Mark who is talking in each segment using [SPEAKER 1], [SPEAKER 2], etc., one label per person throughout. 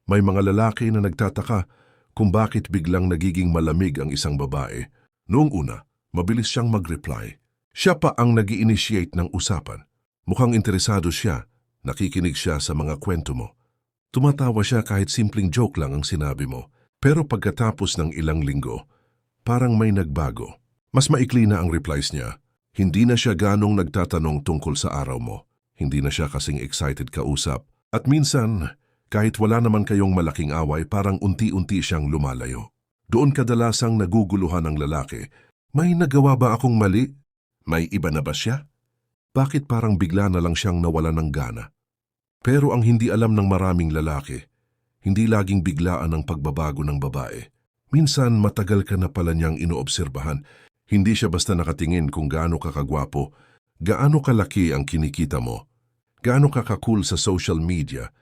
[SPEAKER 1] May mga lalaki na nagtataka kung bakit biglang nagiging malamig ang isang babae. Noong una, mabilis siyang mag-reply. Siya pa ang nag-i-initiate ng usapan. Mukhang interesado siya, nakikinig siya sa mga kwento mo. Tumatawa siya kahit simpleng joke lang ang sinabi mo. Pero pagkatapos ng ilang linggo, parang may nagbago. Mas maikli na ang replies niya. Hindi na siya ganong nagtatanong tungkol sa araw mo. Hindi na siya kasing excited kausap. At minsan, kahit wala naman kayong malaking away, parang unti-unti siyang lumalayo. Doon kadalasang naguguluhan ang lalaki. May nagawa ba akong mali? May iba na ba siya? Bakit parang bigla na lang siyang nawala ng gana? Pero ang hindi alam ng maraming lalaki, hindi laging biglaan ang pagbabago ng babae. Minsan matagal ka na pala niyang inoobserbahan. Hindi siya basta nakatingin kung gaano ka kagwapo, gaano kalaki ang kinikita mo, gaano ka ka-cool sa social media,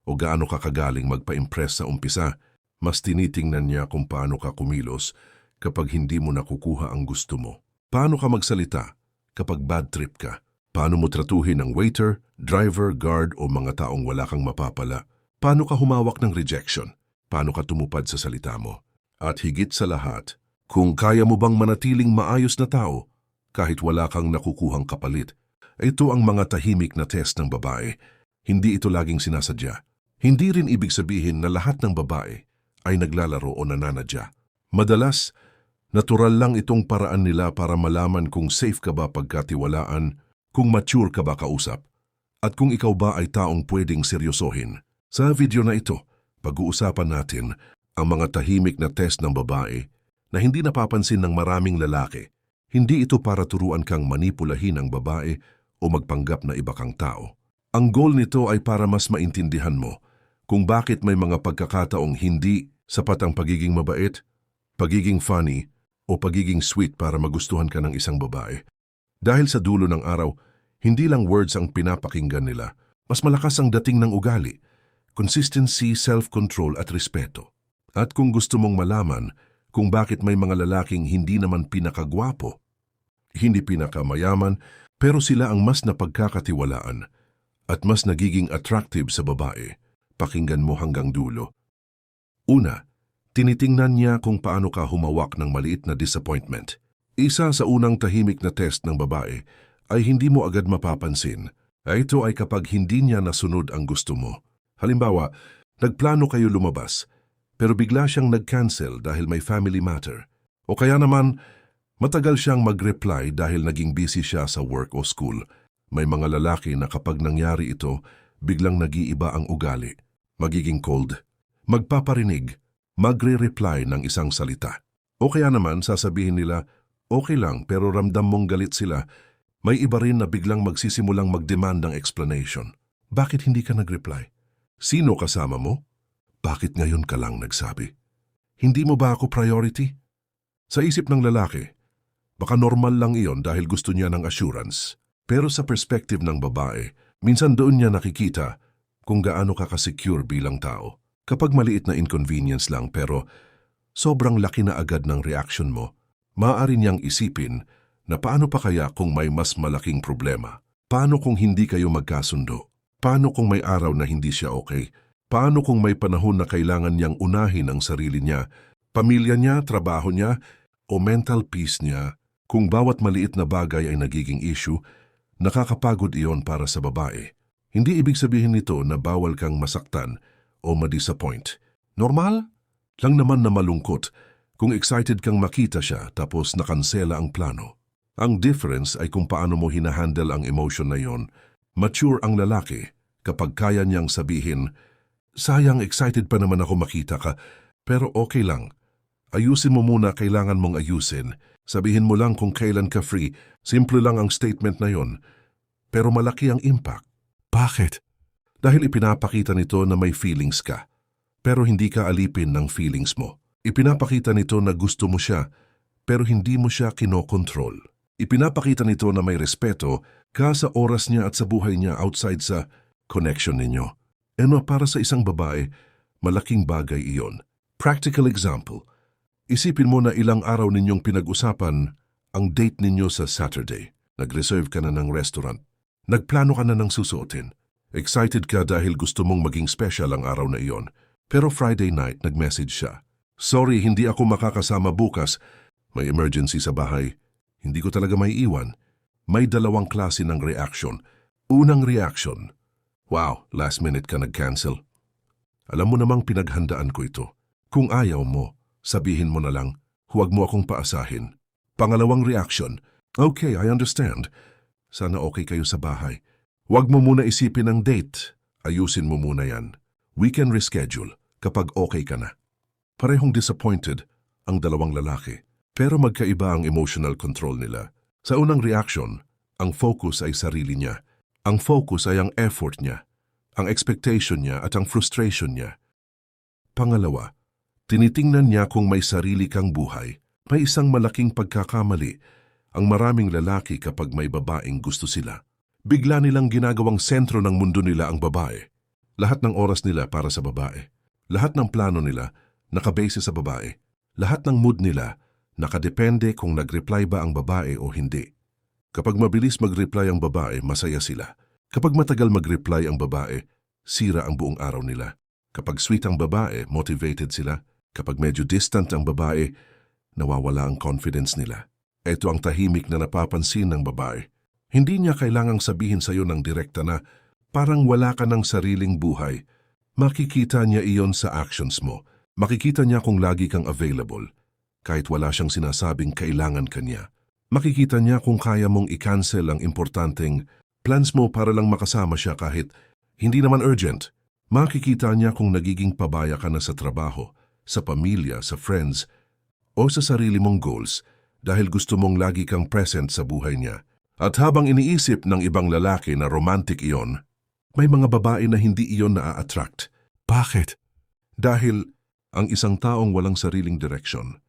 [SPEAKER 1] o gaano ka kagaling magpa-impress sa umpisa. Mas tinitingnan niya kung paano ka kumilos kapag hindi mo nakukuha ang gusto mo. Paano ka magsalita kapag bad trip ka? Paano mo tratuhin ang waiter, driver, guard o mga taong wala kang mapapala? Paano ka humawak ng rejection? Paano ka tumupad sa salita mo? At higit sa lahat, kung kaya mo bang manatiling maayos na tao kahit wala kang nakukuhang kapalit. Ito ang mga tahimik na test ng babae. Hindi ito laging sinasadya. Hindi rin ibig sabihin na lahat ng babae ay naglalaro o nananadya. Madalas, natural lang itong paraan nila para malaman kung safe ka ba pagkatiwalaan, kung mature ka ba kausap, at kung ikaw ba ay taong pwedeng seryosohin. Sa video na ito, pag-uusapan natin ang mga tahimik na test ng babae na hindi napapansin ng maraming lalaki. Hindi ito para turuan kang manipulahin ang babae o magpanggap na iba kang tao. Ang goal nito ay para mas maintindihan mo kung bakit may mga pagkakataong hindi sapat ang pagiging mabait, pagiging funny, o pagiging sweet para magustuhan ka ng isang babae. Dahil sa dulo ng araw, hindi lang words ang pinapakinggan nila, mas malakas ang dating ng ugali, consistency, self-control at respeto. At kung gusto mong malaman kung bakit may mga lalaking hindi naman pinakagwapo, hindi pinakamayaman, pero sila ang mas napagkakatiwalaan at mas nagiging attractive sa babae, pakinggan mo hanggang dulo. Una, tinitingnan niya kung paano ka humawak ng maliit na disappointment. Isa sa unang tahimik na test ng babae ay hindi mo agad mapapansin. Ito ay kapag hindi niya nasunod ang gusto mo. Halimbawa, nagplano kayo lumabas, pero bigla siyang nag-cancel dahil may family matter. O kaya naman, matagal siyang mag-reply dahil naging busy siya sa work o school. May mga lalaki na kapag nangyari ito, biglang nag-iiba ang ugali. Magiging cold, magpaparinig, magre-reply ng isang salita. O kaya naman sasabihin nila, okay lang pero ramdam mong galit sila. May iba rin na biglang magsisimulang mag-demand ng explanation. Bakit hindi ka nag-reply? Sino kasama mo? Bakit ngayon ka lang nagsabi? Hindi mo ba ako priority? Sa isip ng lalaki, baka normal lang iyon dahil gusto niya ng assurance. Pero sa perspective ng babae, minsan doon niya nakikita kung gaano ka ka-secure bilang tao. Kapag maliit na inconvenience lang pero sobrang laki na agad ng reaction mo, maaari niyang isipin na paano pa kaya kung may mas malaking problema? Paano kung hindi kayo magkasundo? Paano kung may araw na hindi siya okay? Paano kung may panahon na kailangan niyang unahin ang sarili niya, pamilya niya, trabaho niya, o mental peace niya? Kung bawat maliit na bagay ay nagiging issue, nakakapagod iyon para sa babae. Hindi ibig sabihin nito na bawal kang masaktan o madisappoint. Normal lang naman na malungkot kung excited kang makita siya tapos nakansela ang plano. Ang difference ay kung paano mo hinahandle ang emotion na yon. Mature ang lalaki kapag kaya niyang sabihin, sayang excited pa naman ako makita ka, pero okay lang. Ayusin mo muna kailangan mong ayusin. Sabihin mo lang kung kailan ka free. Simple lang ang statement na yon. Pero malaki ang impact. Bakit? Dahil ipinapakita nito na may feelings ka, pero hindi ka alipin ng feelings mo. Ipinapakita nito na gusto mo siya, pero hindi mo siya kinokontrol. Ipinapakita nito na may respeto ka sa oras niya at sa buhay niya outside sa connection ninyo. Para sa isang babae, malaking bagay iyon. Practical example, isipin mo na ilang araw ninyong pinag-usapan ang date ninyo sa Saturday. Nag-reserve ka na ng restaurant. Nagplano ka na ng susuotin. Excited ka dahil gusto mong maging special ang araw na iyon. Pero Friday night, nag-message siya. Sorry, hindi ako makakasama bukas. May emergency sa bahay. Hindi ko talaga may iwan. May dalawang klase ng reaction. Unang reaction, wow, last minute ka nag-cancel. Alam mo namang pinaghandaan ko ito. Kung ayaw mo, sabihin mo na lang, huwag mo akong paasahin. Pangalawang reaction, okay, I understand. Sana okay kayo sa bahay. Huwag mo muna isipin ang date. Ayusin mo muna yan. We can reschedule kapag okay ka na. Parehong disappointed ang dalawang lalaki. Pero magkaiba ang emotional control nila. Sa unang reaction, ang focus ay sarili niya. Ang focus ay ang effort niya, ang expectation niya at ang frustration niya. Pangalawa, tinitingnan niya kung may sarili kang buhay. May isang malaking pagkakamali ang maraming lalaki kapag may babaeng gusto sila. Bigla nilang ginagawang sentro ng mundo nila ang babae. Lahat ng oras nila para sa babae. Lahat ng plano nila nakabase sa babae. Lahat ng mood nila nakadepende kung nag-reply ba ang babae o hindi. Kapag mabilis mag-reply ang babae, masaya sila. Kapag matagal mag-reply ang babae, sira ang buong araw nila. Kapag sweet ang babae, motivated sila. Kapag medyo distant ang babae, nawawala ang confidence nila. Ito ang tahimik na napapansin ng babae. Hindi niya kailangang sabihin sa iyo ng direkta na parang wala ka ng sariling buhay. Makikita niya iyon sa actions mo. Makikita niya kung lagi kang available. Kahit wala siyang sinasabing kailangan ka niya. Makikita niya kung kaya mong i-cancel ang importanteng plans mo para lang makasama siya kahit hindi naman urgent. Makikita niya kung nagiging pabaya ka na sa trabaho, sa pamilya, sa friends, o sa sarili mong goals dahil gusto mong lagi kang present sa buhay niya. At habang iniisip ng ibang lalaki na romantic iyon, may mga babae na hindi iyon na-attract. Bakit? Dahil ang isang taong walang sariling direksyon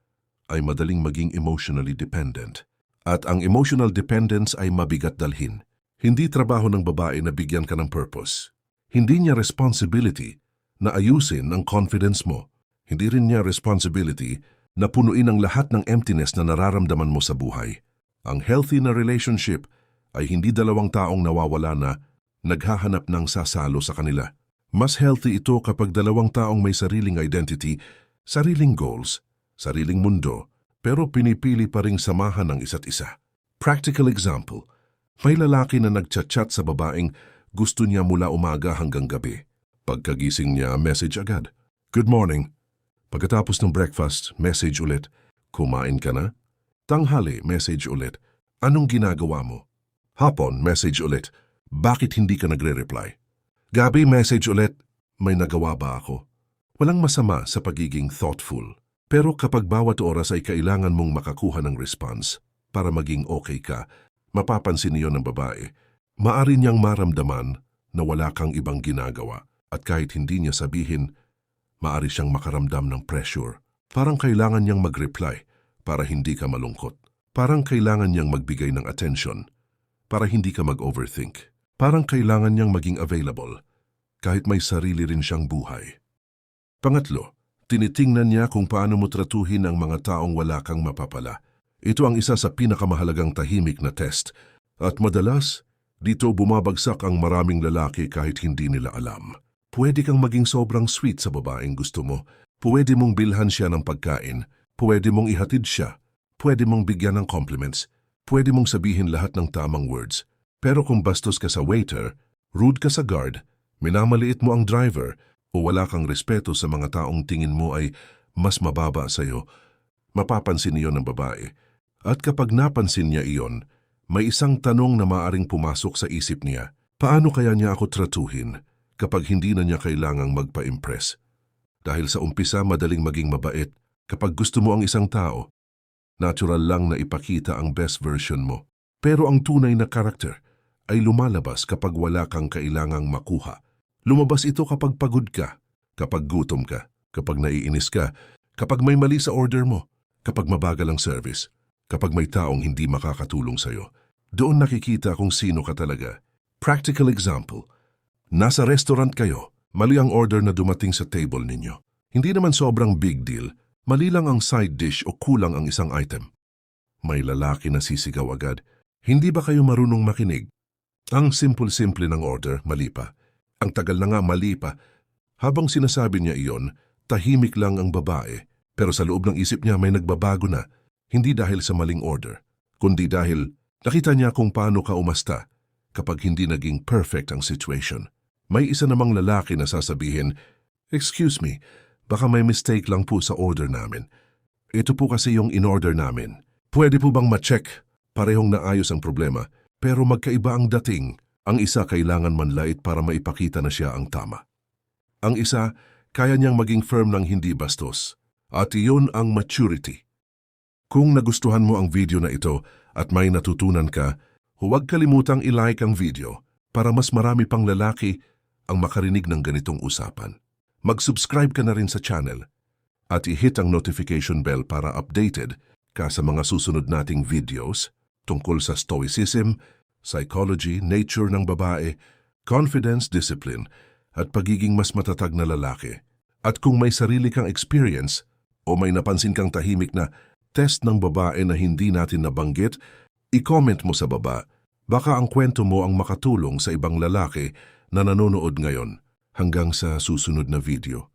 [SPEAKER 1] ay madaling maging emotionally dependent. At ang emotional dependence ay mabigat dalhin. Hindi trabaho ng babae na bigyan ka ng purpose. Hindi niya responsibility na ayusin ang confidence mo. Hindi rin niya responsibility na punuin ang lahat ng emptiness na nararamdaman mo sa buhay. Ang healthy na relationship ay hindi dalawang taong nawawala na naghahanap ng sasalo sa kanila. Mas healthy ito kapag dalawang taong may sariling identity, sariling goals, sariling mundo, pero pinipili pa ring samahan ng isa't isa. Practical example, may lalaki na nagchat-chat sa babaeng gusto niya mula umaga hanggang gabi. Pagkagising niya, message agad. Good morning. Pagkatapos ng breakfast, message ulit. Kumain ka na? Tanghali, message ulit. Anong ginagawa mo? Hapon, message ulit. Bakit hindi ka nagre-reply? Gabi, message ulit. May nagawa ba ako? Walang masama sa pagiging thoughtful. Pero kapag bawat oras ay kailangan mong makakuha ng response para maging okay ka, mapapansin niyo ng babae. Maari niyang maramdaman na wala kang ibang ginagawa at kahit hindi niya sabihin, maari siyang makaramdam ng pressure. Parang kailangan niyang mag-reply para hindi ka malungkot. Parang kailangan niyang magbigay ng attention para hindi ka mag-overthink. Parang kailangan niyang maging available kahit may sarili rin siyang buhay. Pangatlo, tinitingnan niya kung paano mo tratuhin ang mga taong wala kang mapapala. Ito ang isa sa pinakamahalagang tahimik na test. At madalas, dito bumabagsak ang maraming lalaki kahit hindi nila alam. Pwede kang maging sobrang sweet sa babaeng gusto mo. Pwede mong bilhan siya ng pagkain. Pwede mong ihatid siya. Pwede mong bigyan ng compliments. Pwede mong sabihin lahat ng tamang words. Pero kung bastos ka sa waiter, rude ka sa guard, minamaliit mo ang driver, o wala kang respeto sa mga taong tingin mo ay mas mababa sa iyo, mapapansin iyon ng babae. At kapag napansin niya iyon, may isang tanong na maaring pumasok sa isip niya. Paano kaya niya ako tratuhin kapag hindi na niya kailangang magpa-impress? Dahil sa umpisa madaling maging mabait. Kapag gusto mo ang isang tao, natural lang na ipakita ang best version mo. Pero ang tunay na karakter ay lumalabas kapag wala kang kailangang makuha. Lumabas ito kapag pagod ka, kapag gutom ka, kapag naiinis ka, kapag may mali sa order mo, kapag mabagal ang service, kapag may taong hindi makakatulong sa'yo. Doon nakikita kung sino ka talaga. Practical example, nasa restaurant kayo, mali ang order na dumating sa table ninyo. Hindi naman sobrang big deal, mali lang ang side dish o kulang ang isang item. May lalaki na sisigaw agad, hindi ba kayo marunong makinig? Ang simple-simple ng order, mali pa. Ang tagal na nga, mali pa. Habang sinasabi niya iyon, tahimik lang ang babae, pero sa loob ng isip niya may nagbabago na, hindi dahil sa maling order, kundi dahil nakita niya kung paano ka umasta kapag hindi naging perfect ang situation. May isa namang lalaki na sasabihin, "Excuse me, baka may mistake lang po sa order namin. Ito po kasi yung in-order namin. Pwede po bang ma-check? Parehong naayos ang problema, pero magkaiba ang dating. Ang isa kailangan manlait para maipakita na siya ang tama. Ang isa, kaya niyang maging firm ng hindi bastos. At iyon ang maturity." Kung nagustuhan mo ang video na ito at may natutunan ka, huwag kalimutang i-like ang video para mas marami pang lalaki ang makarinig ng ganitong usapan. Mag-subscribe ka na rin sa channel at i-hit ang notification bell para updated ka sa mga susunod nating videos tungkol sa stoicism, psychology, nature ng babae, confidence, discipline, at pagiging mas matatag na lalaki. At kung may sarili kang experience o may napansin kang tahimik na test ng babae na hindi natin nabanggit, i-comment mo sa baba. Baka ang kwento mo ang makatulong sa ibang lalaki na nanonood ngayon. Hanggang sa susunod na video.